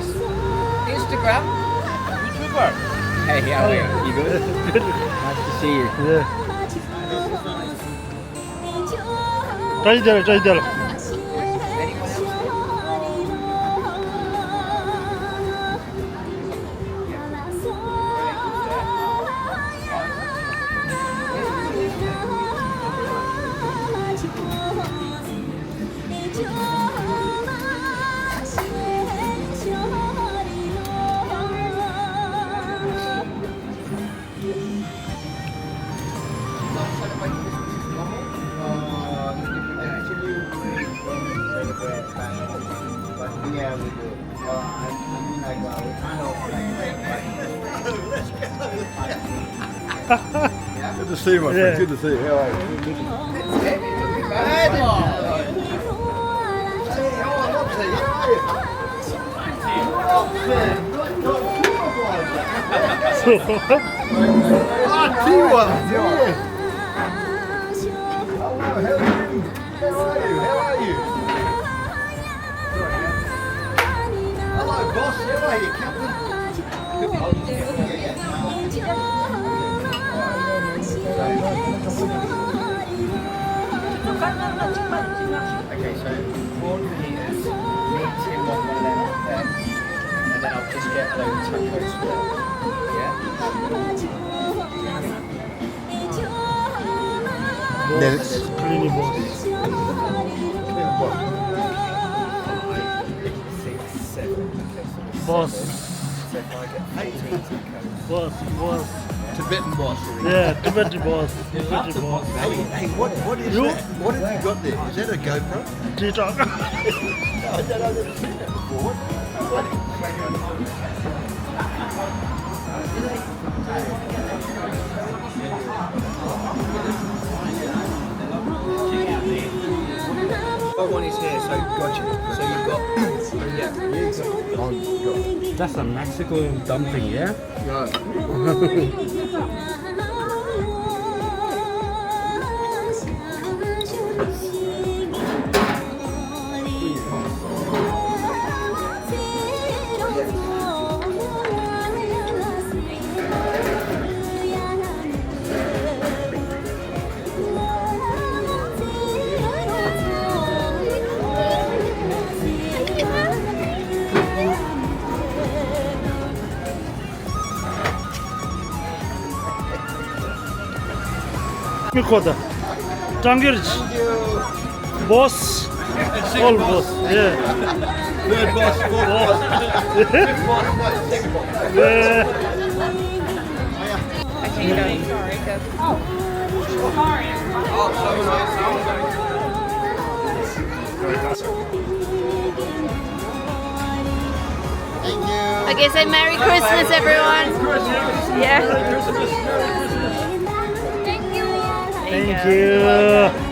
this? Instagram? YouTuber. Hey, how are you? You good? Good. Nice to see you. Yeah. Try there. Anyone else? Good to see you, my Yeah. friend. Good to see you. How are you? Ah, Tiwa. Yeah. How are you? Hello, boss. How are you, Captain? Okay, so one here, me two on the left there, and then I'll just get those tacos for yeah? Next. Clean boss. 5, 6, 7. Okay, so Boss. so if I get 18 tacos. Boss. Tibetan boss. Yeah, Tibetan boss. Tibetan boss. Hey, what is You? that? What have you got there? Is that a GoPro? TikTok. I don't know, I've never seen that before. One is here, so gotcha. So you've got, yeah. That's a Mexican dumpling, yeah? Mikoda. Tangirj. Boss. All boss. Yeah. Third boss, fourth boss, fifth boss, sixth boss. Yeah. Okay, say Merry Christmas, everyone. Yeah. Thank you.